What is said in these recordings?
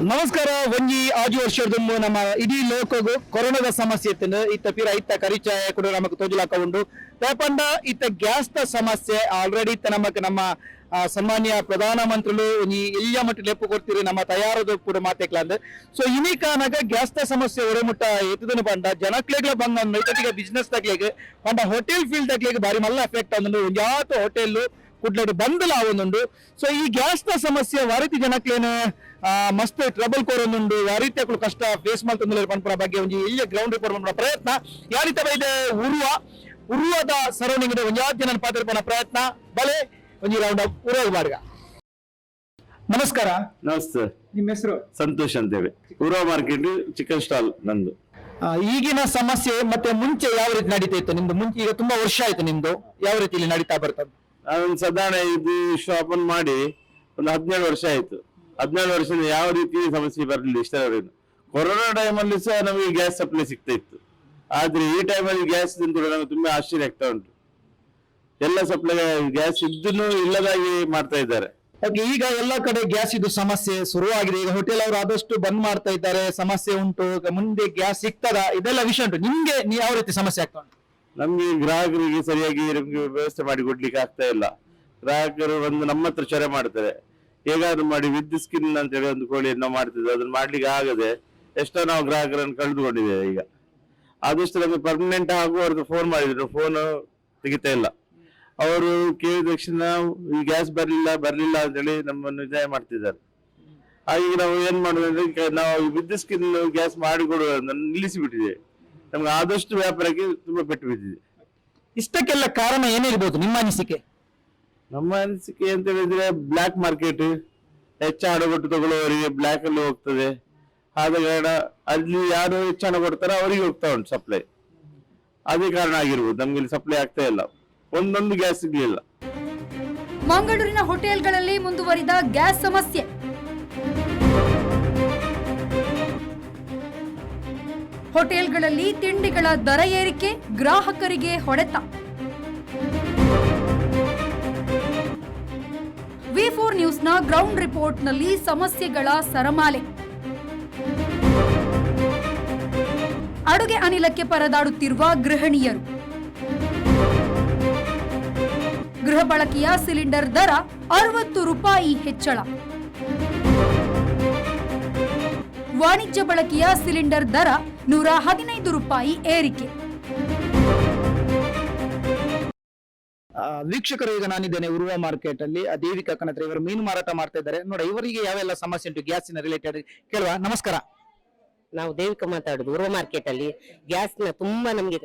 ನಮಸ್ಕಾರ ಒಂಜಿ ಆಜು ವರ್ಷದ ನಮ್ಮ ಇಡೀ ಲೋಕಗು ಕೊರೋನಾದ ಸಮಸ್ಯೆ ಇತ್ತು ಇತ್ತ ಪಿರ ಇತ್ತ ಕರಿಚಾಯ ಕೂಡ ನಮಕ್ ತೋಜಲಾಕ ಉಂಡು ಪೇಪಂಡ ಇತ್ತ ಗ್ಯಾಸ್ ದ ಸಮಸ್ಯೆ ಆಲ್ರೆಡಿ ಇತ್ತ ನಮಕ್ ನಮ್ಮ ಸನ್ಮಾನ್ಯ ಪ್ರಧಾನ ಮಂತ್ರಿಗಳು ಒಂಜಿ ಎಲ್ಲಿಯ ಮಟ್ಟ ಲೆಪ್ಪು ಕೊಡ್ತೀರಿ ನಮ್ಮ ತಯಾರದ ಕೂಡ ಮಾತೆಕ್ಲಾಂದ್ ಸೊ ಇನಿ ಕಾನಾಗ ಗ್ಯಾಸ್ ದ ಸಮಸ್ಯೆ ಒರೆಮುಟ್ಟ ಎತ್ತದನು ಪಂಡ ಜನಕ್ಲೆಗ್ಲ ಬಂದ ಮೈತಟಿಗೆ ಬಿಸ್ನೆಸ್ ತಕ್ಲೆಗ್ ಪಂಡ ಹೋಟೆಲ್ ಫೀಲ್ಡ್ ತಕ್ಲೆಗ್ ಬಾರಿ ಮಲ್ಲ ಎಫೆಕ್ಟ್ ಅಂದು ಒಂಜಾತ ಹೋಟೆಲ್ ಕುಡ್ಲಡು ಬಂದಲ ಆವೊಂದುಂಡು ಸೊ ಈ ಗ್ಯಾಸ್ ದ ಸಮಸ್ಯೆ ವಾರಿತಿ ಜನಕ್ಲೇನು ಮಸ್ತ್ ಟ್ರಬಲ್ ಕೋರೊಂದುಂಡು ಯಾವ ರೀತಿ ಕಷ್ಟ ಫೇಸ್ ಮಾಡ್ತಂದ್ರೆ ಪಂಪನ ಬಗ್ಗೆ ಒಂಜಿ ಇಲ್ಲಿಯ ಗ್ರೌಂಡ್ ರಿಪೋರ್ಟ್ ಮಾಡುವ ಪ್ರಯತ್ನ ಯಾವ ರೀತಿ ಬೈದೆ ಉರುವದ ಸರೌಂಡಿಂಗ್ ಒಂಜಾತ್ ಜನ ಪಾತ್ರ ಪ್ರಯತ್ನ ಬಲೆ ಒಂಜಿ ರೌಂಡ್ ಅಪ್ ಉರುವಾಗ ಬಾರ್ಗ. ನಮಸ್ಕಾರ. ನಮಸ್ತೆ. ನಿಮ್ಮ ಹೆಸರು? ಸಂತೋಷ್ ಅಂತೇಳಿ, ಉರುವ ಮಾರ್ಕೆಟ್ ಚಿಕನ್ ಸ್ಟಾಲ್ ನಂದು. ಈಗಿನ ಸಮಸ್ಯೆ ಮತ್ತೆ ಮುಂಚೆ ಯಾವ ರೀತಿ ನಡೀತಾ ಇತ್ತು ನಿಮ್ದು? ಮುಂಚೆ ಈಗ ತುಂಬಾ ವರ್ಷ ಆಯ್ತು ನಿಮ್ದು, ಯಾವ ರೀತಿಯಲ್ಲಿ ನಡೀತಾ ಬರ್ತದೆ? ನಾನೊಂದು ಸಾಧಾರಣ ಇದು ಶಾಪ್ ಅನ್ನು ಮಾಡಿ ಒಂದು 17 ವರ್ಷ ಆಯ್ತು. 17 ವರ್ಷದಿಂದ ಯಾವ ರೀತಿ ಸಮಸ್ಯೆ ಬರಲಿಲ್ಲ ಇಷ್ಟರವರೆಗೂ. ಕೊರೋನಾ ಟೈಮಲ್ಲಿ ಸಹ ನಮಗೆ ಗ್ಯಾಸ್ ಸಪ್ಲೈ ಸಿಗ್ತಾ ಇತ್ತು, ಆದ್ರೆ ಈ ಟೈಮಲ್ಲಿ ಗ್ಯಾಸ್ ತಿಂದು ನಮಗೆ ತುಂಬಾ ಆಶ್ಚರ್ಯ ಆಗ್ತಾ ಉಂಟು. ಎಲ್ಲ ಸಪ್ಲೈ ಗ್ಯಾಸ್ ಇದ್ದೂ ಇಲ್ಲದಾಗಿ ಮಾಡ್ತಾ ಇದ್ದಾರೆ. ಈಗ ಎಲ್ಲ ಕಡೆ ಗ್ಯಾಸ್ ಇದು ಸಮಸ್ಯೆ ಶುರುವಾಗಿದೆ. ಈಗ ಹೋಟೆಲ್ ಅವರು ಆದಷ್ಟು ಬಂದ್ ಮಾಡ್ತಾ ಇದ್ದಾರೆ, ಸಮಸ್ಯೆ ಉಂಟು. ಮುಂದೆ ಗ್ಯಾಸ್ ಸಿಗ್ತದ ಇದೆಲ್ಲ ವಿಷಯ ಉಂಟು. ನಿಮ್ಗೆ ಯಾವ ರೀತಿ ಸಮಸ್ಯೆ ಆಗ್ತಾ ಉಂಟು? ನಮ್ಗೆ ಗ್ರಾಹಕರಿಗೆ ಸರಿಯಾಗಿ ನಮ್ಗೆ ವ್ಯವಸ್ಥೆ ಮಾಡಿ ಕೊಡ್ಲಿಕ್ಕೆ ಆಗ್ತಾ ಇಲ್ಲ. ಗ್ರಾಹಕರು ಬಂದು ನಮ್ಮ ಹತ್ರ ಚೊರೆ ಮಾಡ್ತಾರೆ, ಹೇಗಾದ್ರು ಮಾಡಿ ವಿದ್ ಸ್ಕಿನ್ ಅಂತ ಹೇಳಿ ಒಂದು ಕೋಳಿಯನ್ನು ನಾವು ಮಾಡ್ತಿದ್ವಿ, ಅದನ್ನ ಮಾಡ್ಲಿಕ್ಕೆ ಆಗದೆ ಎಷ್ಟೋ ನಾವು ಗ್ರಾಹಕರನ್ನು ಕಳೆದುಕೊಂಡಿದ್ದೇವೆ. ಈಗ ಆದಷ್ಟು ನಮಗೆ ಪರ್ಮನೆಂಟ್ ಆಗುವವರೆಗೂ ಫೋನ್ ಮಾಡಿದ್ರು, ಫೋನ್ ತೆಗಿತಾ ಇಲ್ಲ. ಅವರು ಕೇಳಿದ ತಕ್ಷಣ ಈ ಗ್ಯಾಸ್ ಬರ್ಲಿಲ್ಲ ಅಂತ ಹೇಳಿ ನಮ್ಮನ್ನು ವಿದಾಯ ಮಾಡ್ತಿದ್ದಾರೆ. ಹಾಗೆ ನಾವು ಏನ್ ಮಾಡುದಂದ್ರೆ ನಾವು ವಿದ್ ಸ್ಕಿನ್ ಗ್ಯಾಸ್ ಮಾಡಿಕೊಡುವುದನ್ನು ನಿಲ್ಲಿಸಿಬಿಟ್ಟಿದೆ. ನಮ್ಗೆ ಆದಷ್ಟು ವ್ಯಾಪಾರಕ್ಕೆ ತುಂಬಾ ಪೆಟ್ಟು ಬಿದ್ದಿದೆ. ಇಷ್ಟಕ್ಕೆಲ್ಲ ಕಾರಣ ಏನಿರ್ಬೋದು ನಿಮ್ಮ ಅನಿಸಿಕೆ? ನಮ್ಮ ಅನಿಸಿಕೆ ಅಂತ ಹೇಳಿದ್ರೆ ಬ್ಲ್ಯಾಕ್ ಮಾರ್ಕೆಟ್ ಹೆಚ್ಚು ಹಣ ಕೊಟ್ಟು ತಗೊಳ್ಳುವವರಿಗೆ ಬ್ಲ್ಯಾಕ್ ಅಲ್ಲಿ ಹೋಗ್ತದೆ. ಆದ ಕಾರಣ ಅಲ್ಲಿ ಯಾರು ಹೆಚ್ಚು ಹಣ ಕೊಡ್ತಾರೋ ಅವರಿಗೆ ಹೋಗ್ತಾ ಉಂಟು ಸಪ್ಲೈ. ಅದೇ ಕಾರಣ ಆಗಿರ್ಬೋದು ನಮ್ಗೆ ಇಲ್ಲಿ ಸಪ್ಲೈ ಆಗ್ತಾ ಇಲ್ಲ, ಒಂದೊಂದು ಗ್ಯಾಸ್ ಸಿಗ್ಲಿಲ್ಲ. ಮಂಗಳೂರಿನ ಹೋಟೆಲ್ಗಳಲ್ಲಿ ಮುಂದುವರಿದ ಗ್ಯಾಸ್ ಸಮಸ್ಯೆ. ಹೋಟೆಲ್ಗಳಲ್ಲಿ ತಿಂಡಿಗಳ ದರ ಏರಿಕೆ ಗ್ರಾಹಕರಿಗೆ ಹೊಡೆತ. V4 ನ್ಯೂಸ್ನ ಗ್ರೌಂಡ್ ರಿಪೋರ್ಟ್ನಲ್ಲಿ ಸಮಸ್ಯೆಗಳ ಸರಮಾಲೆ. ಅಡುಗೆ ಅನಿಲಕ್ಕೆ ಪರದಾಡುತ್ತಿರುವ ಗೃಹಿಣಿಯರು. ಗೃಹ ಬಳಕೆಯ ಸಿಲಿಂಡರ್ ದರ 60 ರೂಪಾಯಿ ಹೆಚ್ಚಳ. ವಾಣಿಜ್ಯ ಬಳಕೆಯ ಸಿಲಿಂಡರ್ ದರ 115 ರೂಪಾಯಿ ಏರಿಕೆ. ವೀಕ್ಷಕರು, ಈಗ ನಾನಿದ್ದೇನೆ ಉರುವ ಮಾರ್ಕೆಟ್ ಅಲ್ಲಿ. ದೇವಿಕಾ ಕನತ್ರ ಇವರು ಮೀನು ಮಾರಾಟ ಮಾಡ್ತಾ ಇದ್ದಾರೆ. ನೋಡಿ ಇವರಿಗೆ ಯಾವೆಲ್ಲ ಸಮಸ್ಯೆ ಉಂಟು ಗ್ಯಾಸಿನ ರಿಲೇಟೆಡ್ ಕೇಳುವ. ನಮಸ್ಕಾರ. ನಾವು ದೇವಿಕಾ ಮಾತಾಡುದು. ಉರುವ ಮಾರ್ಕೆಟ್ ಅಲ್ಲಿ ಗ್ಯಾಸ್ ನ ತುಂಬಾ ನಮ್ಗೆ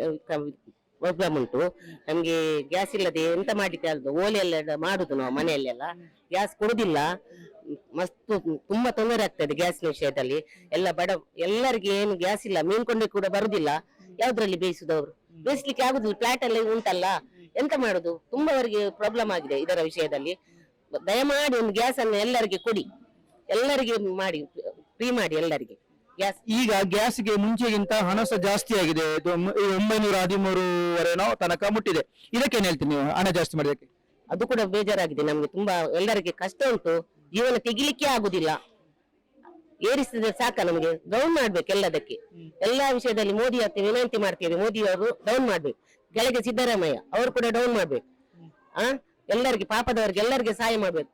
ಪ್ರಾಬ್ಲಮ್ ಉಂಟು. ನಮ್ಗೆ ಗ್ಯಾಸ್ ಇಲ್ಲದೆ ಎಂತ ಮಾಡ್ಲಿಕ್ಕೆ ಆಗುದು? ಓಲೆ ಎಲ್ಲ ಮಾಡುದು ನಾವು ಮನೆಯಲ್ಲೆಲ್ಲ, ಗ್ಯಾಸ್ ಕೊಡುದಿಲ್ಲ. ಮಸ್ತ್ ತುಂಬಾ ತೊಂದರೆ ಆಗ್ತದೆ ಗ್ಯಾಸ್ನ ವಿಷಯದಲ್ಲಿ. ಎಲ್ಲ ಎಲ್ಲರಿಗೆ ಏನು ಗ್ಯಾಸ್ ಇಲ್ಲ, ಮೀನ್ ಕೊಂಡ್ರೆ ಕೂಡ ಬರುದಿಲ್ಲ. ಯಾವ್ದ್ರಲ್ಲಿ ಬೇಯಿಸುದವ್ರು? ಬೇಯಿಸ್ಲಿಕ್ಕೆ ಆಗುದಿಲ್ಲ, ಫ್ಲಾಟ್ ಅಲ್ಲಿ ಉಂಟಲ್ಲ, ಎಂತ ಮಾಡುದು? ತುಂಬಾವರೆಗೆ ಪ್ರಾಬ್ಲಮ್ ಆಗಿದೆ ಇದರ ವಿಷಯದಲ್ಲಿ. ದಯಮಾಡಿ ಒಂದು ಗ್ಯಾಸ್ ಅನ್ನು ಎಲ್ಲರಿಗೆ ಕೊಡಿ, ಎಲ್ಲರಿಗೆ ಮಾಡಿ, ಫ್ರೀ ಮಾಡಿ ಎಲ್ಲರಿಗೆ ಗ್ಯಾಸ್. ಈಗ ಗ್ಯಾಸ್ಗೆ ಮುಂಚೆಗಿಂತ ಹಣ ಸಹ ಜಾಸ್ತಿ ಆಗಿದೆ. 913 ತನಕ ಮುಟ್ಟಿದೆ. ಇದಕ್ಕೇನ್ ಹೇಳ್ತೀನಿ ನೀವು, ಹಣ ಜಾಸ್ತಿ ಮಾಡಿದಕ್ಕೆ? ಅದು ಕೂಡ ಬೇಜಾರಾಗಿದೆ ನಮ್ಗೆ. ತುಂಬಾ ಎಲ್ಲರಿಗೆ ಕಷ್ಟ ಉಂಟು, ಜೀವನ ತೆಗಿಲಿಕ್ಕೆ ಆಗುದಿಲ್ಲ. ಏರಿಸಿದ್ರೆ ಸಾಕ ನಮಗೆ. ಡೌನ್ ಮಾಡ್ಬೇಕು ಎಲ್ಲದಕ್ಕೆ, ಎಲ್ಲಾ ವಿಷಯದಲ್ಲಿ ಮೋದಿ ಹತ್ರ ವಿನಂತಿ ಮಾಡ್ತೇವೆ. ಮೋದಿ ಅವರು ಡೌನ್ ಮಾಡ್ಬೇಕು. ಕೆಳಗೆ ಸಿದ್ದರಾಮಯ್ಯ ಅವರು ಕೂಡ ಡೌನ್ ಮಾಡ್ಬೇಕು. ಎಲ್ಲರಿಗೆ, ಪಾಪದವರಿಗೆ ಎಲ್ಲರಿಗೆ ಸಹಾಯ ಮಾಡ್ಬೇಕು.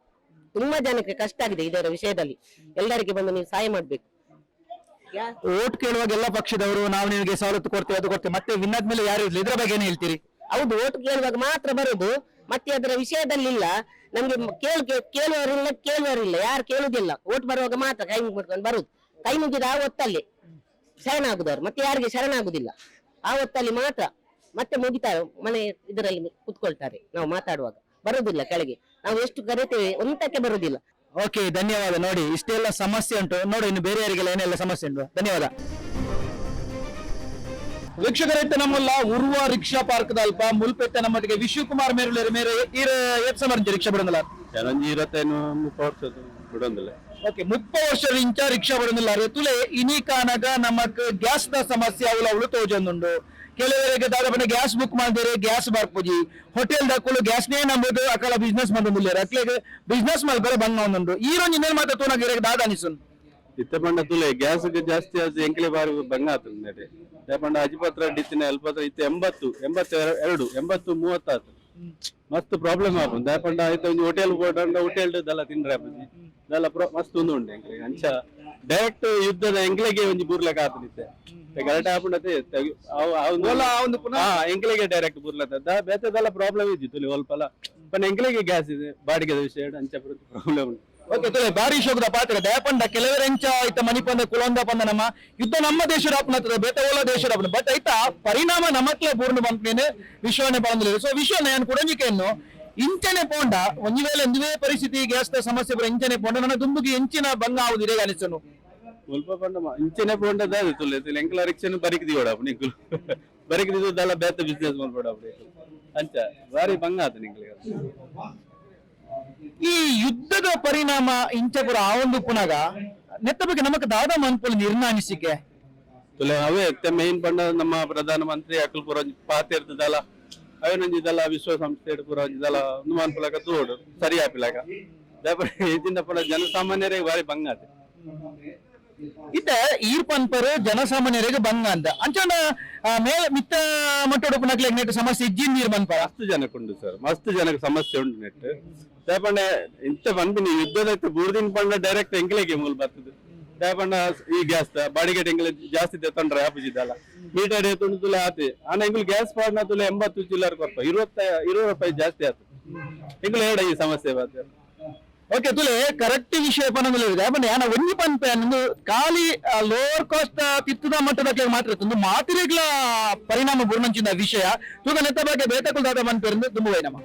ತುಂಬಾ ಜನಕ್ಕೆ ಕಷ್ಟ ಆಗಿದೆ ಇದರ ವಿಷಯದಲ್ಲಿ. ಎಲ್ಲರಿಗೆ ಬಂದು ನೀವು ಸಹಾಯ ಮಾಡ್ಬೇಕು. ಓಟ್ ಕೇಳುವಾಗ ಎಲ್ಲ ಪಕ್ಷದವರು ನಾವು ನಿಮಗೆ ಸವಲತ್ತು ಕೊಡ್ತೇವೆ, ಅದು ಕೊಡ್ತೇವೆ, ಮತ್ತೆ ವಿನ್ನಾದ ಮೇಲೆ ಯಾರು ಇರ್ಲಿ, ಇದ್ರ ಬಗ್ಗೆ ಏನ್ ಹೇಳ್ತೀರಿ? ಹೌದು, ಓಟ್ ಕೇಳುವಾಗ ಮಾತ್ರ ಬರುದು, ಮತ್ತೆ ಅದರ ವಿಷಯದಲ್ಲಿ ಇಲ್ಲ. ನಮ್ಗೆ ಕೇಳುವವರಿಲ್ಲ, ಯಾರು ಕೇಳುದಿಲ್ಲ. ಓಟ್ ಬರುವಾಗ ಮಾತ್ರ ಕೈ ಮುಗಿದ್ಕೊಂಡು ಬರುದು. ಕೈ ಮುಗಿದ ಆ ಹೊತ್ತಲ್ಲಿ ಶರಣಾಗುದವ್ರು, ಮತ್ತೆ ಯಾರಿಗೆ ಶರಣಾಗುದಿಲ್ಲ. ಆ ಹೊತ್ತಲ್ಲಿ ಮಾತ್ರ ಮತ್ತೆ ಮುಗಿತಾರೆ, ಮನೆ ಇದರಲ್ಲಿ ಕುತ್ಕೊಳ್ತಾರೆ. ನಾವು ಮಾತಾಡುವಾಗ ಬರುದಿಲ್ಲ ಕೆಳಗೆ. ನಾವು ಎಷ್ಟು ಕರೀತೇವೆ ಒಂದಕ್ಕೆ ಬರುದಿಲ್ಲ. ಓಕೆ, ಧನ್ಯವಾದ. ನೋಡಿ ಇಷ್ಟೆಲ್ಲ ಸಮಸ್ಯೆ ಉಂಟು. ನೋಡಿ ಇನ್ನು ಬೇರೆಯವರಿಗೆಲ್ಲ ಏನೆಲ್ಲ ಸಮಸ್ಯೆ ಉಂಟು. ಧನ್ಯವಾದ. ವೀಕ್ಷಕರೈತೆ ನಮ್ಮಲ್ಲ ಉರುವ ರಿಕ್ಷಾ ಪಾರ್ಕ್ ಅಲ್ಪ ಮುಲ್ಪೆಟ್ಟ ನಮ್ಮೊಟ್ಟಿಗೆ ವಿಶ್ವಕುಮಾರ್ ಮೇರುಳೇರು ಮೇರೆ ಏತ್ ಸಮರ್ಜ ರಿಕ್ಷಾ ಬಿಡೋದಿಲ್ಲ 25-30 ಬಿಡೋದಿಲ್ಲ. ಓಕೆ, 30 ವರ್ಷ ಇಂಚ ರಿಕ್ಷಾ ಬಿಡೋದಿಲ್ಲ. ರೆತುಲೆ ಇನಿ ಕಾನಗ ನಮಕ್ ಗ್ಯಾಸ್ ದ ಸಮಸ್ಯೆ ಅವಳು ತೋಜೊಂದುಂಡು. ಕೆಲವರಿಗೆ ದಾದಾಪನೆ ಗ್ಯಾಸ್ ಬುಕ್ ಮಾಡಿದ್ರೆ ಗ್ಯಾಸ್ ಬರ್ಪುಜಿ ಹೋಟೆಲ್ ದಕ್ಕಲು ಗ್ಯಾಸ್ನೇ ನಂಬುದು ಅಕಲ ಬಿಸ್ನೆಸ್ ಮಾಡೋದಿಲ್ಲ. ಅಕ್ಲೆಗೆ ಬಿಸ್ನೆಸ್ ಮಾಡಿ ಬರ ಬಂದ ಒಂದುಂಡು ಈ ರೋಜ್ ಇನ್ನೇನು ಮಾತಾಡ್ತು ನನಗೆ ದಾದ ಅನಿಸುನ್ ಇತ್ತೆ ಪಂಡ ತುಲೆ ಗ್ಯಾಸ್ ಜಾಸ್ತಿ ಆದ ಎಂಕ್ಲೆ ಬಾರಿ ಭಂಗ ಆತದ ನೆಡೆ ಇತ್ತೆ ಪಂಡ ಅಜಿಪತ್ರ ಡಿತ್ತಿನ ಅಲ್ಪತ್ರ ಇತ್ತೆ 80 30 ಮಸ್ತ್ ಪ್ರಾಬ್ಲಮ್ ಆಪುಂಡು ದಾಯೆ ಪಂಡ ಐತ ಒಂಜಿ ಹೋಟೆಲ್ ಹೋಟೆಲ್ ದಲ್ಲ ತಿನ್ರೆ ಆಪುಜಿ ದಲ್ಲ ಮಸ್ತ್ ಉಂಡು ಎಂಕ್ಲೆ ಅಂಚ ಡೈರೆಕ್ಟ್ ಯುದ್ಧದ ಎಂಕ್ಲೆಗೆ ಒಂಜಿ ಬೂರ್ಲೆಕ ಆತನಿತ್ತೆ ಕರೆಕ್ಟ್ ಆಪುಂಡತೆ ಎಂಕ್ಲೆಗೆ ಡೈರೆಕ್ಟ್ ಬೂರ್ಲತ್ತ ಬೇತೆದಲ್ಲ ಪ್ರಾಬ್ಲಮ್ ಇದ್ದಿತ್ತು ಸ್ವಲ್ಪಲ್ಲ ಪನ್ನ ಎಂಕ್ಲೆಗೆ ಗ್ಯಾಸ್ ಇದೆ ಬಾಡಿಗೆ ವಿಷಯ ಅಂಚ ಪ್ರಾಬ್ಲಮ್ ಉಂಟು. ಓಕೆ ತುಲೆ ಬಾರಿ ಶೋಕದ ಪಾತ್ರ ದಯಪಂಡ ಕೆಲವರ ಎಂಚ ಐತ ಮಣಿಪಂದ ಕುಲೊಂದ ಪಂದ ನಮ್ಮ ಯುದ್ಧ ನಮ್ಮ ದೇಶದ ಆಪುನತ್ತದ ಬೇತೆ ಓಲ ದೇಶದ ಆಪುನ ಬಟ್ ಐತ ಪರಿಣಾಮ ನಮಕ್ಲೆ ಪೂರ್ಣ ಬಂದ್ಮೇಲೆ ವಿಶ್ವನೇ ಬಂದಿಲ್ಲ ಸೊ ವಿಶ್ವನೇ ಏನು ಕುಡಂಜಿಕೆಯನ್ನು ಇಂಚನೆ ಪೋಂಡ ಒಂಜಿ ವೇಳೆ ಒಂದುವೇ ಪರಿಸ್ಥಿತಿ ಗ್ಯಾಸ್ ಸಮಸ್ಯೆ ಬರ ಇಂಚನೆ ಪೋಂಡ ನನ್ನ ದುಂಬುಗೆ ಎಂಚಿನ ಭಂಗ ಆಗುದಿರೇ ಅನಿಸನು ಸ್ವಲ್ಪ ಪಂಡ ಇಂಚನೆ ಪೋಂಡದ ತುಲೆ ಎಂಕ್ಲ ರಿಕ್ಷನ್ ಬರಿಕಿದಿ ಓಡ ನಿಂಕುಲು ಬರಿಕಿದಿ ದಲ್ಲ ಬೇತೆ ಬಿಸ್ನೆಸ್ ಮಾಡ್ಬೇಡ ಅಂಚ ಬಾರಿ ಭಂಗ ಆತ ನಿಂಕ್ಲಿಗೆ ಈ ಯುದ್ಧದ ಪರಿಣಾಮ ಇಂಚಪುರ ಆ ಒಂದು ಪುನಗ ನೆತ್ತ ಬಗ್ಗೆ ನಮಕ್ ದಾದ ಮನ್ಪುಲ್ ನಿರ್ಣಯಿಸಿಕೆ ತುಲೆ ಅವೇ ಮೇನ್ ಪಂಡ ನಮ್ಮ ಪ್ರಧಾನ ಮಂತ್ರಿ ಅಕಲ್ ಪುರ ಪಾತೆ ಇರ್ತದಲ್ಲ ಅವೇನೊಂದಿದಲ್ಲ ವಿಶ್ವಸಂಸ್ಥೆ ಪುರ ಒಂದಿದಲ್ಲ ಹನುಮಾನ್ ಪುಲಕ ತೋಡು ಸರಿ ಆಪಿಲಾಗ ಇದರಿಂದ ಪುರ ಜನಸಾಮಾನ್ಯರಿಗೆ ಬಾರಿ ಭಂಗ ಆತೆ ಇತ್ತ ಈರ್ ಪನ್ಪರು ಜನಸಾಮಾನ್ಯರಿಗೆ ಭಂಗ ಅಂತ ಅಂಚನ ಮೇಲೆ ಮಿತ್ತ ಮಟ್ಟೋಡು ಪುನಕ್ಲೆ ನೆಟ್ ಸಮಸ್ಯೆ ಇಜ್ಜಿನ್ ನೀರ್ ಪನ್ಪರ ಮಸ್ತ್ ಜನಕ್ಕುಂಡು ಸರ್ ಮಸ್ತ್ ಜನಕ್ಕೆ ಸಮಸ್ಯೆ ಉಂಟು ನೆಟ್ ದಯಪಂಡ ಇಂತ ಪನ್ಪಿನಿ ಯುದ್ಧದ ಬೂರ್ದಿನ ಪಂಡ ಡೈರೆಕ್ಟ್ ಎಂಕ್ಲೆಗೆ ಮೂಲ ಬರ್ತದೆ ದಯಪಂಡ ಈ ಗ್ಯಾಸ್ ಬಾಡಿಗೆ ಎಂಕ್ಲೆ ಜಾಸ್ತಿ ತಂಡ್ರೆ ಆಪುಜಿದ್ದಲ್ಲ ಮೀಟರ್ ಎತ್ತುಂಡು ತುಲೆ ಆತಿ ಆನ ಎಂಗ್ಲು ಗ್ಯಾಸ್ ಪಾಡ್ನ ತುಲೆ 80 ಚಿಲ್ಲರ್ ಕೊರ್ಪ 20 ರೂಪಾಯಿ ಜಾಸ್ತಿ ಆತು ಎಂಗ್ಲು ಹೇಳ ಈ ಸಮಸ್ಯೆ ಬಾತ ಓಕೆ ತುಲೆ ಕರೆಕ್ಟ್ ವಿಷಯ ಪನಂದ್ರೆ ದಯಪಂಡ ಯಾನ ಒಂಜಿ ಪನ್ಪೆ ಅನ್ನೊಂದು ಖಾಲಿ ಲೋವರ್ ಕಾಸ್ಟ್ ತಿತ್ತದ ಮಟ್ಟದ ಮಾತ್ರ ಒಂದು ಮಾತಿರೆಗ್ಲ ಪರಿಣಾಮ ಬುರ್ಮಂಚಿನ ವಿಷಯ ತೂಗ ನೆತ್ತ ಬಗ್ಗೆ ಬೇತಕುಲ್ ದಾದ ಮನ್ಪೇರಿಂದ ತುಂಬುವೈ ನಮ್ಮ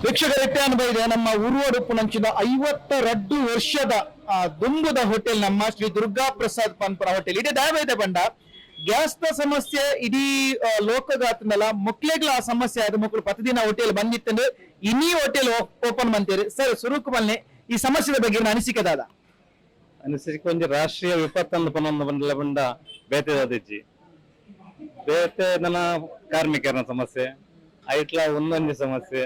ವೀಕ್ಷಕರ ಅನುಭವ ನಮ್ಮ ಉರುವಡುಪ್ಪು ನಂಚಿದ 52 ವರ್ಷದ ದುಂಬುದ ಹೋಟೆಲ್ ನಮ್ಮ ಶ್ರೀ ದುರ್ಗಾ ಪ್ರಸಾದ್ ಪನ್ಪುರ ಹೋಟೆಲ್ ಇದೇ ದಯವೈತೆ ಬಂಡ ಗ್ಯಾಸ್ ದ ಸಮಸ್ಯೆ ಇಡೀ ಲೋಕಗಾತನಲ್ಲ ಮಕ್ಳಿಗ್ಲ ಆ ಸಮಸ್ಯೆ ಆದ ಮಕ್ಕಳು ಪ್ರತಿದಿನ ಹೋಟೆಲ್ ಬಂದಿತ್ತಂದ್ರೆ ಇನ್ನೀ ಹೋಟೆಲ್ ಓಪನ್ ಮಾಡ್ತೀರಿ ಸರ್ ಸುರುಕು ಮಲ್ನೆ ಈ ಸಮಸ್ಯೆ ಬಗ್ಗೆ ಅನಿಸಿಕೆ ದಾದ ಅನಿಸಿಕೆ ಒಂದು ರಾಷ್ಟ್ರೀಯ ವಿಪತ್ತನ್ನು ಪನೊಂದು ಬಂದಲ ಬಂಡ ಬೇತೆ ಬೇತೆ ನನ್ನ ಕಾರ್ಮಿಕರ ಸಮಸ್ಯೆ ಐಟ್ಲ ಒಂದೊಂದು ಸಮಸ್ಯೆ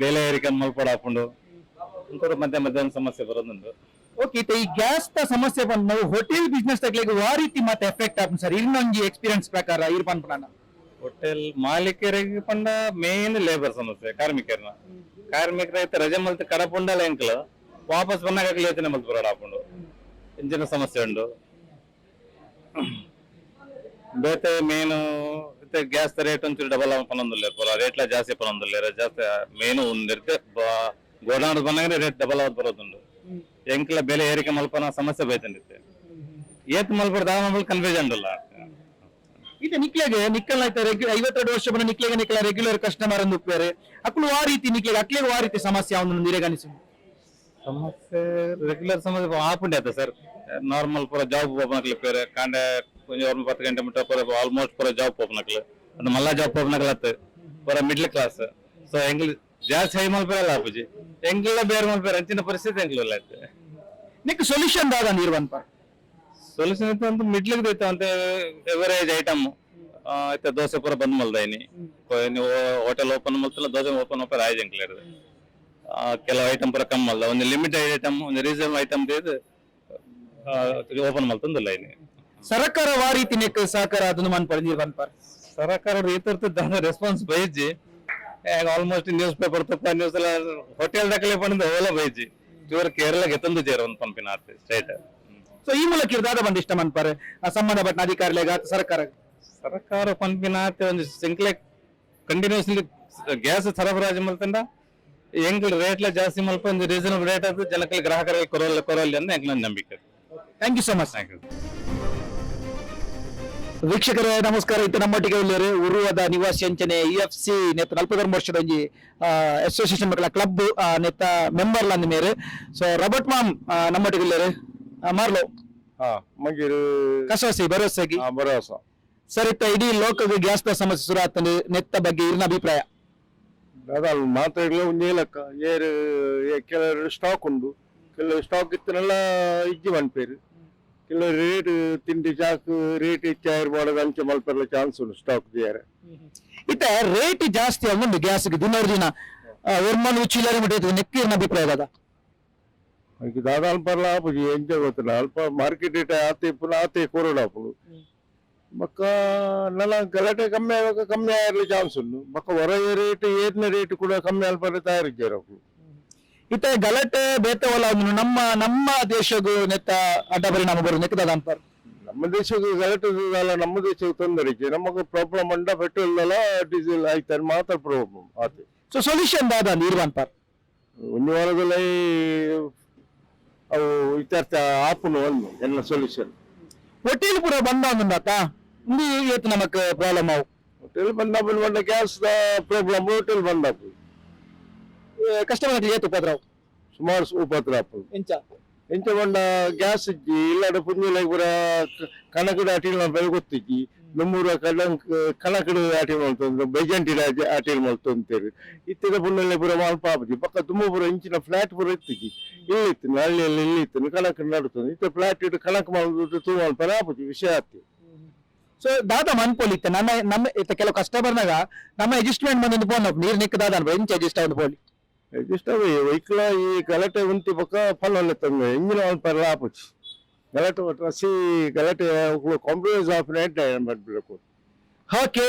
ಬೇಲೆ ಏರಿಕೆ ಮಲ್ಪಡ ಹಾಕೊಂಡು ಒಂಥರ ಮಧ್ಯ ಸಮಸ್ಯೆ ಬರೋದುಂಟು ಓಕೆ ಈ ಗ್ಯಾಸ್ ದ ಸಮಸ್ಯೆ ಬಂದು ನಾವು ಹೋಟೆಲ್ ಬಿಸ್ನೆಸ್ ತಗ್ಲಿಕ್ಕೆ ಆ ರೀತಿ ಮತ್ತೆ ಎಫೆಕ್ಟ್ ಆಗ್ತದೆ ಸರ್ ಇನ್ನೊಂದು ಎಕ್ಸ್ಪೀರಿಯನ್ಸ್ ಪ್ರಕಾರ ಇರ್ಪನ್ ಪ್ರಾಣ ಹೋಟೆಲ್ ಮಾಲೀಕರಿಗೆ ಪಂಡ ಮೇನ್ ಲೇಬರ್ ಸಮಸ್ಯೆ ಕಾರ್ಮಿಕರ ಐತೆ ರಜೆ ಮಲ್ತ ಕಡಪುಂಡಲ್ಲ ಎಂಕಲು ವಾಪಸ್ ಬಂದಾಗ ಯೋಚನೆ ಮಲ್ತ ಬರೋಡ ಹಾಕೊಂಡು ಇಂಜಿನ ಸಮಸ್ಯೆ ಉಂಟು ಬೇತೆ ಮೇನು ಗ್ಯಾಸ್ ರೇಟ್ ಒಂಚೂರು ಡಬಲ್ ಪನೊಂದುಲ್ಲೆ ಪೂರ ರೇಟ್ಲ ಜಾಸ್ತಿ ಪನೊಂದುಲ್ಲೆ ಜಾಸ್ತಿ ಮೇನು ಒಂದಿರ್ತೆ ಗೋಡಾಣ ಬಂದಾಗ ರೇಟ್ ಡಬಲ್ ಆದ್ ಬರೋದುಂಡು ಎಂಕ್ಲ ಬೆಲೆ ಏರಿಕೆ ಮಲ್ಪನ ಸಮಸ್ಯೆ ಬೈತಂಡಿತ್ತೆ ಏತ್ ಮಲ್ಪಡ ದಾವ ಕನ್ಫ್ಯೂಷನ್ ಉಂಟಲ್ಲ ಇದು ನಿಕ್ಲೆಗೆ ನಿಕ್ಕಲ್ ಆಯ್ತಾ 52 ವರ್ಷ ಬಂದ ನಿಕ್ಲೆಗೆ ರೆಗ್ಯುಲರ್ ಕಸ್ಟಮರ್ ಅಂದು ಉಪ್ಪೇರೆ ಅಕ್ಕಳು ಆ ರೀತಿ ನಿಕ್ಲೆಗೆ ಅಕ್ಲೆಗೆ ಆ ರೀತಿ ಸಮಸ್ಯೆ ಅವನು ನಿರೇಗನಿಸು ಸಮಸ್ಯೆ ರೆಗ್ಯುಲರ್ ಸಮಸ್ಯೆ ಆಪುಂಡೆ ಆಯ್ತಾ ಸರ್ ನಾರ್ಮಲ್ ಪೂರ ಜಾಬ್ ಓಪನ್ ಆಗ್ಲಿಕ್ಕೆ ಕಾಂಡೆ ಕೊಂಚ 10 ಗಂಟೆ ಮುಟ್ಟ ಪೂರ ಆಲ್ಮೋಸ್ಟ್ ಪೂರ ಜಾಬ್ ಓಪನ್ ಆಗ್ಲಿ ಅದು ಮಲ್ಲ ಜಾಬ್ ಓಪನ್ ಆಗ್ಲತ್ತ ಪೂರ ಮಿಡ್ಲ್ ಕ್ಲಾಸ್ ಸೊ ಎಂಗ್ಲಿ ಜಾಸ್ತಿ ಹೈ ಮಲ್ಪೇರಲ್ಲ ಆಪುಜಿ ಎಂಗ್ಲ ಬೇರೆ ಮಲ್ಪೇರ ಅಂಚಿನ ಪರಿಸ್ಥಿತಿ ಎಂಗ್ಲು ಇಲ್ಲ ಆಯ್ತು ನಿಕ್ ಸೊಲ್ಯೂಷನ್ ದಾದ ನಿರ್ವಂತ ಸೊಲ್ಯೂಷನ್ ಐತೆ ಅಂತ ಮಿಡ್ಲಿಗೆ ಐತೆ ಅಂತ ಎವರೇಜ್ ಐಟಮ್ ಐತೆ ದೋಸೆ ಪೂರ ಬಂದ್ ಮಲ್ದೈನಿ ನೀವು ಹೋಟೆಲ್ ಓಪನ್ ಮಲ್ತಲ್ಲ ದೋಸೆ ಓಪನ್ ಓಪನ್ ಆಯ್ತು ಎಂಕ್ಲ ಇರೋದು ಕೆಲವು ಐಟಮ್ ಪೂರ ಕಮ್ಮಿ ಅಲ್ಲ ಒಂದು ಲಿಮಿಟೆಡ್ ಐಟಮ್ ಒಂದು ರೀಸನಬಲ್ ಐಟಮ್ ಓಪನ್ ಮಲ್ತಂದಿಲ್ಲ ಇನ್ನು ಸರ್ಕಾರ ಆ ರೀತಿ ನೆಕ್ ಸಹಕಾರ ಅದನ್ನು ಮನ್ಪಡೆ ನಿರ್ವಂತ ಸರ್ಕಾರ ರೀತಿರ್ತಿದ್ದ ರೆಸ್ಪಾನ್ಸ್ ಬೈಜಿ ಆಲ್ಮೋಸ್ಟ್ ನ್ಯೂಸ್ ಪೇಪರ್ ತಪ್ಪ ನ್ಯೂಸ್ ಎಲ್ಲ ಹೋಟೆಲ್ ದಾಖಲೆ ಪಡೆದ ಓಲ ಬೈಜಿ ಇವರು ಕೇರಳ ಗೆತ್ತಂದು ಜೇರ ಒಂದು ಪಂಪಿನ ಆರ್ತಿ ಸ್ಟ್ರೈಟ್ ಸೊ ಈ ಮೂಲಕ ಇರ್ದಾದ ಬಂದ ಇಷ್ಟ ಮನ್ಪಾರೆ ಸಂಬಂಧಪಟ್ಟ ಅಧಿಕಾರಿಗಳಿಗೆ ಸರ್ಕಾರ ಪಂಪಿನ ಆರ್ತಿ ಒಂದು ಸಿಂಕ್ಲೆ ಕಂಟಿನ್ಯೂಸ್ಲಿ ಗ್ಯಾಸ್ ಸರಬರಾಜು ಮಲ್ತಂಡ ಹೆಂಗ್ ರೇಟ್ಲ ಜಾಸ್ತಿ ಮಲ್ಪ ಒಂದು ರೀಸನಬಲ್ ರೇಟ್ ಅದು ಜನಕ್ಕೆ ಗ್ರಾಹಕರಿಗೆ ಕೊರಲ್ಲ ಅಂತ ಹೆಂಗ್ ನನ್ನ ನಂಬಿಕೆ. Thank you so much. ವೀಕ್ಷಕರೇ ನಮಸ್ಕಾರ. ಇತ್ತು ನಮ್ಮೊಟ್ಟಿಗೆ ಉಳ್ಳೇರು ಉರುವದ ನಿವಾಸಿ ಅಂಚನೆ UFC ನೆತ್ತ 40 ವರ್ಷದ ಒಂಜಿ ಅಸೋಸಿಯೇಷನ್ ಮಕ್ಕಳ ಕ್ಲಬ್ ನೆತ್ತ ಮೆಂಬರ್ ಅಂದ ಮೇರೆ. ಸೊ ರಾಬರ್ಟ್ ಮಾಮ್ ನಮ್ಮೊಟ್ಟಿಗೆ ಉಳ್ಳೇರು ಮಾರ್ಲೋ ಮಗಿರು ಕಸವಸಿ ಭರವಸೆಗೆ ಭರವಸೆ ಸರ್. ಇತ್ತ ಇಡೀ ಲೋಕದ ಗ್ಯಾಸ್ ಸಮಸ್ಯೆ ಶುರು ಆಗ್ತದೆ ನೆತ್ತ ಬಗ್ಗೆ ಇರಿನ ಅಭಿಪ್ರಾಯ ಅದಲ್ಲ ಮಾತಾಡಲು ಒಂದೇಲಕ್ಕ ಏರು ಕೆಲವರು ಸ್ಟಾಕ್ ಉಂಡು, ಕೆಲವು ಸ್ಟಾಕ್ ಇತ್ತನೆಲ್ಲ ಇಜ್ಜಿ ಮನ್ಪೇರು, ಕೆಲವು ರೇಟ್ ತಿಂಡಿ ಜಾಸ್ತಿ ರೇಟ್ ಹೆಚ್ಚಾಗಿರ್ಬಾರ್ದು ಅಂಚೆ ಮಲ್ಪೆಲ್ಲ ಚಾನ್ಸ್ ಉಂಟು ಸ್ಟಾಕ್ ಬೇರೆ. ಇತ್ತ ರೇಟ್ ಜಾಸ್ತಿ ಆಗುಂಡು ಗ್ಯಾಸ್ಗೆ ದಿನ ದಿನ ಒರ್ಮನ್ ಚಿಲ್ಲರೆ ಮುಟ್ಟಿರ್ತದೆ ನೆಕ್ಕಿನ ಅಭಿಪ್ರಾಯ ಅದ दादा अल्पला आपुजी यांच्या होतं अल्प मार्केट रेट आते पुन्हा आते कोरडा आपण मग नला गलाटे कमी आयरले ಚಾನ್ಸ್ ಉಂಟು ಮಕ್ಕ ಹೊರ ರೇಟ್ ಏತ್ನ ರೇಟ್ ಕೂಡ ಕಮ್ಮಿ ಅಲ್ಪ ತಯಾರಿದ್ದಾರೆ ಅವರು ಇತ್ತ ಗಲಾಟೆ ಬೇತವಲ್ಲ ನಮ್ಮ ನಮ್ಮ ದೇಶಗೂ ನೆತ್ತ ಅಡ್ಡ ಪರಿಣಾಮ ಬರು ನೆಕ್ಕದ ಅಂತ ನಮ್ಮ ದೇಶಕ್ಕೆ ಗಲಾಟೆ ನಮ್ಮ ದೇಶಕ್ಕೆ ತೊಂದರೆ ನಮಗೆ ಪ್ರಾಬ್ಲಮ್ ಅಂಡ ಪೆಟ್ರೋಲ್ ಅಲ್ಲ ಡೀಸೆಲ್ ಆಯ್ತಾರೆ ಮಾತ್ರ ಪ್ರಾಬ್ಲಮ್ ಆತೆ ಸೊ ಸೊಲ್ಯೂಷನ್ ದಾದ ನಿರ್ವಾನ್ ಪಾರ್ ಒಂದು ವಾರದಲ್ಲಿ ಅವು ಇತ್ಯರ್ಥ ಆಪುನು ಒಂದು ಎಲ್ಲ ಸೊಲ್ಯೂಷನ್ ಹೋಟೆಲ್ ಪೂರ ಬಂದ ಒಂದಾತ ಇಂದು ಏತ್ ನಮಕ್ ಪ್ರಾಬ್ಲಮ್ ಅವು ಹೋಟೆಲ್ ಬಂದ ಬಂದ ಗ್ಯಾಸ್ ಪ್ರಾಬ್ಲಮ್ ಹೋಟೆಲ್ ಬಂದ ಕಸ್ಟಮರ್ ಏತ್ ಉಪದ್ರವ್ ಸುಮಾರು ಉಪದ್ರ ಎಂಚ ಎಂಚ ಬಂದ ಗ್ಯಾಸ್ ಇಜ್ಜಿ ಇಲ್ಲಾಡ ಪುಂಜಲ ಪೂರ ಕಣಕಡ ಅಟಿಲ್ ಬೆಲೆ ಗೊತ್ತಿಜ್ಜಿ ನಮ್ಮೂರ ಕಣಕಡ ಆಟಿಲ್ ಮಾಡ್ತಂದ್ರೆ ಬೈಜಂಟಿ ಆಟಿಲ್ ಮಾಡ್ತಂತೇಳಿ ಇತ್ತಿದ ಪುಣ್ಣಲ್ಲಿ ಪೂರ ಮಾಲ್ಪ ಆಪಜಿ ಪಕ್ಕ ತುಂಬ ಪೂರ ಇಂಚಿನ ಫ್ಲಾಟ್ ಪೂರ ಇತ್ತಿಜಿ ಇಲ್ಲಿತ್ತು ಹಳ್ಳಿಯಲ್ಲಿ ಇಲ್ಲಿತ್ತು ಕಣಕ್ ನಡುತ್ತದೆ ಇತ್ತ ಫ್ಲಾಟ್ ಇಟ್ಟು ಕಣಕ್ ಮಾಡುದು ತುಂಬ ಅಲ್ಪ ಆಪಜಿ ವಿಷಯ ಆಗ್ತದೆ ಸೊ ದಾದ ಮನ್ಪೋಲಿ ಇತ್ತ ನಮ್ಮ ಇತ್ತ ಕೆಲವು ಕಸ್ಟಮರ್ನಾಗ ನಮ್ಮ ಅಡ್ಜಸ್ಟ್ಮೆಂಟ್ ಬಂದೊಂದು ಫೋನ್ ನೀರ್ ನಿಕ್ಕ ದಾದ ಅನ್ಬೋದು ಇಂಚ ಅಡ್ಜಸ್ಟ್ ಆಗಿ ಪೋಲಿ ಅಡ್ಜಸ್ಟ್ ಅವೆ ವೈಕ್ಲ ಈ ಗಲಾಟೆ ಉಂಟಿ ಪಕ್ಕ ಫಲ ತಂದೆ ಇಂಜಿನ ಅಲ್ಪ ಆಪಜಿ ಗಲಾಟೆ ರಸಿ ಗಲಾಟೆ ಕಾಂಪ್ರಮೈಸ್ ಆಫ್ ನೈಟ್ ಮಾಡ್ಬೇಕು ಓಕೆ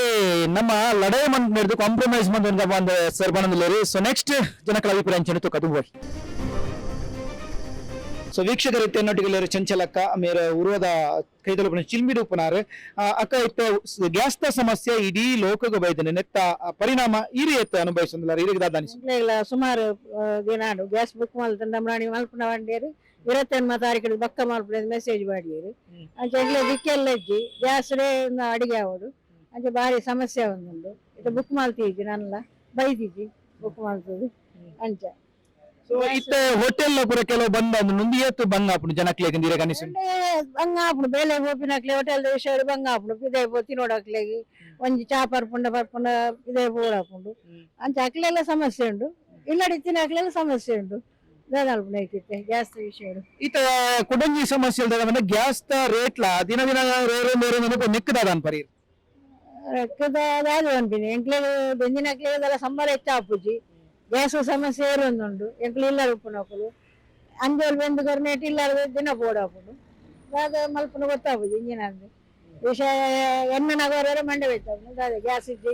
ನಮ್ಮ ಲಡಾಯಿ ಮಂದ್ ನಡೆದು ಕಾಂಪ್ರಮೈಸ್ ಮಂದ್ ಬಂದ ಸರ್ ಬಂದಿಲ್ಲ ಸೊ ನೆಕ್ಸ್ಟ್ ಜನಗಳ ಅಭಿಪ್ರಾಯ ಕದು ಸೊ ವೀಕ್ಷಕರು ಎನ್ನೊಟ್ಟಿಗೆ ಚಂಚಲಕ್ಕ ಮೇರ ಉರುವದ ಕೈದಲು ಚಿಲ್ಮಿಡು ಉಪನಾರು ಅಕ್ಕ ಇತ್ತ ಗ್ಯಾಸ್ ದ ಸಮಸ್ಯೆ ಇಡೀ ಲೋಕಗ ಬೈದನೆ ನೆತ್ತ ಪರಿಣಾಮ ಈ ರೀತಿ ಅನುಭವಿಸಿಲ್ಲ ಈ ದಾನಿಸಿ ಸುಮಾರು ದಿನಾಡು ಗ್ಯಾಸ್ ಬುಕ್ ಮಾಡ್ತಾರೆ ನಮ್ಮ ಮಲ್ಪನ ಬಂಡೇರು 21 ತಾರೀಕು ಬಕ್ಕ ಮಾಡ್ಬಿಡ ಮೆಸೇಜ್ ಮಾಡಿದ್ರು ಅಂಚೆ ದಿಕ್ಕೆಲ್ಲ ಇಜ್ಜಿ ಗ್ಯಾಸ್ ಅಡಿಗೆ ಆಗೋದು ಅಂಚೆ ಬಾರಿ ಸಮಸ್ಯೆ ಒಂದುಂಡು ಇದು ಬುಕ್ ಮಾಡ್ತಿದ್ವಿ ನಾನೆಲ್ಲ ಬೈದಿದ್ವಿ ಬುಕ್ ಮಾಡ್ತದೆ ಅಂಚೆ ಸೊ ಇತ್ತ ಹೋಟೆಲ್ ಪೂರ ಕೆಲವು ಬಂದ ನುಂದಿ ಏತು ಬಂಗಾಪುಡು ಜನಕ್ಲೆಗೆ ನೀರ ಕನಿಸು ಬಂಗಾಪುಡು ಬೇಲೆ ಹೋಪಿನಕ್ಲೆ ಹೋಟೆಲ್ ವಿಷಯ ಬಂಗಾಪುಡು ಇದೇ ಪೋತಿ ನೋಡಕ್ಲೆಗೆ ಒಂಜಿ ಚಾ ಪರ್ಪುಂಡ ಇದೇ ಪೂರಾಪುಂಡು ಅಂಚೆ ಅಕ್ಲೆಲ್ಲ ಸಮಸ್ಯೆ ಉಂಡು ಇಲ್ಲಡಿ ತಿನ್ನಕ್ಲೆಲ್ಲ ಸಮಸ್ಯೆ ಉಂಡು ಗ್ಯಾಸ್ ವಿಷಯ ಈತ ಕುಡಂಜಿ ಸಮಸ್ಯೆ ಗ್ಯಾಸ್ ರೇಟ್ ಲ ದಿನ ದಿನ ನೆಕ್ಕದಾದ ಪರಿ ಅನ್ಪಿನಿ ಎಂಕ್ಲೆ ಬೆಂದಿನಕ್ಲೆಲ್ಲ ಸಂಬಳ ಹೆಚ್ಚ ಆಪುಜಿ ಗ್ಯಾಸ್ ಸಮಸ್ಯೆ ಏರೊಂದುಂಡು ಎಂಕ್ಲು ಇಲ್ಲಾರ ಉಪ್ಪುನಕಲು ಅಂಜೋಲ್ ಬೆಂದು ಗರ್ನೇಟ್ ಇಲ್ಲಾರ ದಿನ ಬೋಡಾಪುಡು ಅದ ಮಲ್ಪನ ಗೊತ್ತಾಪುಜಿ ಇಂಜಿನ ಅಂದು ವಿಷಯ ಎಣ್ಣೆನಗರ ಮಂಡೆ ಹೋಯ್ತಾಪು ಅದೇ ಗ್ಯಾಸ್ ಇಜ್ಜಿ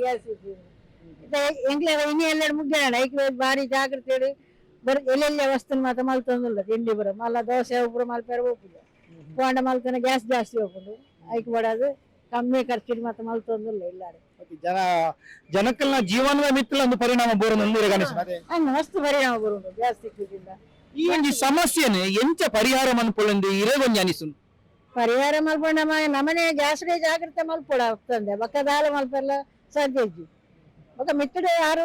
ಎಂಕ್ಲೆ ಇನ್ನು ಎಲ್ಲೆರಡು ಮುಗ್ಗಣ ಐಕ್ಲೆ ಬಾರಿ ಜಾಗ್ರತೆ ಹೇಳಿ ಎಲ್ಲೆಲ್ಲ ವಸ್ತುನ ಮಾತ್ರ ಮಲ್ತೊಂದಿಲ್ಲ ತಿಂಡಿ ಬರ ಮಲ್ಲ ದೋಸೆ ಒಬ್ಬರು ಮಲ್ಪೇರ ಹೋಗುದು ಪೋಂಡ ಮಲ್ತನ ಗ್ಯಾಸ್ ಜಾಸ್ತಿ ಹೋಗುದು ಐಕ್ ಬಡದು ಕಮ್ಮಿ ಖರ್ಚಿನ ಮಾತ್ರ ಮಲ್ತೊಂದಿಲ್ಲ ಇಲ್ಲಾರೆ ಜನಕ್ಕಲ್ಲ ಜೀವನದ ಮಿತ್ತಲ ಒಂದು ಪರಿಣಾಮ ಬೋರೊಂದು ಹಂಗ ಮಸ್ತ್ ಪರಿಣಾಮ ಬರುದು ಗ್ಯಾಸ್ ಸಿಕ್ಕುದಿಲ್ಲ ಈ ಒಂದು ಸಮಸ್ಯೆನೆ ಎಂಚ ಪರಿಹಾರ ಮನ್ಪೊಳೆಂದು ಇರೇಗೊಂಜಿ ಅನಿಸುಂಡು ಪರಿಹಾರ ಮಲ್ಪೊಂಡ ನಮ್ಮನೆ ಗ್ಯಾಸ್ ಜಾಗ್ರತೆ ಮಲ್ಪೊಡ ಆಗ್ತಂದೆ ಬಕ್ಕದಾಲ ಮಲ್ಪೆಲ್ಲ ಸಾಧ್ಯ ಇಜ್ಜಿ ಬಕ್ಕ ಮಿತ್ತಡೆ ಯಾರು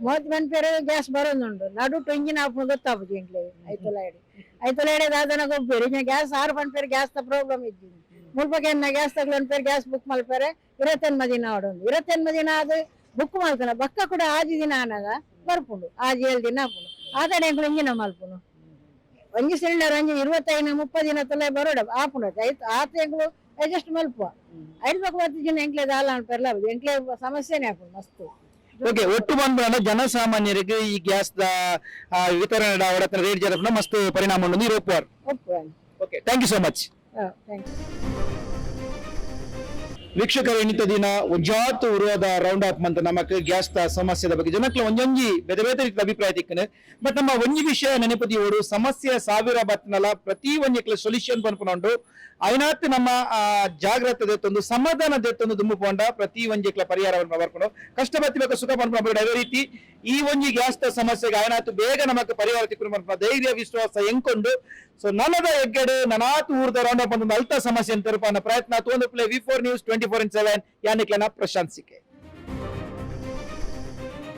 30 ಮನ್ಪೇರು ಗ್ಯಾಸ್ ಬರೋದುಂಡು ನಡು ಇಂಜಿನ್ ಆಪು ಗೊತ್ತಾಪುಜಿ ಎಂಕ್ಲೆ ಐತೊಲಾಡಿ ದಾದನ ಗೊಬ್ಬರು ಗ್ಯಾಸ್ 6 ಮನ್ಪೇರು ಗ್ಯಾಸ್ ಪ್ರಾಬ್ಲಮ್ ಇಜ್ಜಿ ಮುಲ್ಪಕ್ಕೆ ಗ್ಯಾಸ್ ತಗೊಳ್ಪೇರು ಗ್ಯಾಸ್ ಬುಕ್ ಮಲ್ಪೇರೆ 21 ದಿನ ಆಡೋದು 21 ದಿನ ಅದು ಬುಕ್ ಮಲ್ತಾನ ಬಕ್ಕ ಕೂಡ ಆಜಿ ದಿನ ಅನಾಗ ಬರ್ಪುಂಡು ಆಜಿ 7 ದಿನ ಆಪುಂಡು ಆತಡೆ ಎಂಕ್ಲು ಇಂಜಿನ ಮಲ್ಪುನು ಒಂಜಿ ಸಿಲಿಂಡರ್ ಅಂಜಿ 25-30 ದಿನ ತಲೆ ಬರೋಡ ಆಪುಂಡು ಆತ ಎಂಕ್ಲು ಅಡ್ಜಸ್ಟ್ ಮಲ್ಪುವ 5 ದಿನ ಎಂಕ್ಲೆ ದಾಲ ಅನ್ಪೇರ್ಲ ಎಂಕ್ಲೆ ಸಮಸ್ಯೆನೇ ಆಪುಂಡು ಮಸ್ತ್ ಓಕೆ ಒಟ್ಟು ಬಂದ ಜನಸಾಮಾನ್ಯರಿಗೆ ಈ ಗ್ಯಾಸ್ ವಿತರಣೆ ಒಡತನ ರೇಟ್ ಜರಪ್ನ ಮಸ್ತ್ ಪರಿಣಾಮ ಉಂಡು ನೀರು ಒಪ್ಪುವಾರು okay thank you so much ವೀಕ್ಷಕರು ಇನ್ನಿತ ದಿನ ಒಂಜಾತ್ ಉರುವಾದ ರೌಂಡ್ ಅಪ್ ಮಂತ್ ನಮಕ್ ಗ್ಯಾಸ್ ಸಮಸ್ಯೆದ ಬಗ್ಗೆ ಜನಕ್ಲ ಒಂಜೊಂಜಿ ಬೇತೆ ಬೇತೆ ರೀತಿಯ ಅಭಿಪ್ರಾಯ ತಿಕ್ಕನೆ ಬಟ್ ನಮ್ಮ ಒಂಜಿ ವಿಷಯ ನೆನಪದಿ ಓಡು ಸಮಸ್ಯೆ ಸಾವಿರ ಬತ್ನಲ ಪ್ರತಿ ಒಂಜಿಕ್ಲ ಸೊಲ್ಯೂಷನ್ ಪನ್ಪುನೊಂಡು ಐನಾತ್ ನಮ್ಮ ಜಾಗ್ರತೆ ದೆತ್ತೊಂದು ಸಮಾಧಾನ ದೆತ್ತೊಂದು ದುಮ್ಮು ಪೋಂಡ ಪ್ರತಿ ಒಂಜಿಕ್ಲ ಪರಿಹಾರವನ್ನು ಬರ್ಕೊಂಡು ಕಷ್ಟ ಬತ್ತಿಬೇಕು ಸುಖ ಪನ್ಪುನ ಅದೇ ರೀತಿ ಈ ಒಂಜಿ ಗ್ಯಾಸ್ ಸಮಸ್ಯೆಗೆ ಐನಾತ್ ಬೇಗ ನಮಕ್ ಪರಿಹಾರ ತಿಕ್ಕುನ ಪನ್ಪುನ ಧೈರ್ಯ ವಿಶ್ವಾಸ ಎಂಕೊಂಡು ಸೊ ನನದ ಎಗ್ಗಡೆ ನನಾತ್ ಊರ್ದ ರೌಂಡ್ ಅಪ್ ಒಂದು ಅಲ್ತ ಸಮಸ್ಯೆ ಅಂತ ಪ್ರಯತ್ನ ತೋಂದು ಪ್ಲೇ V4 News 24/7 ಯಾನಿಕ್ಲನ ಪ್ರಶಾಂತ್ ಸಿಕೆ.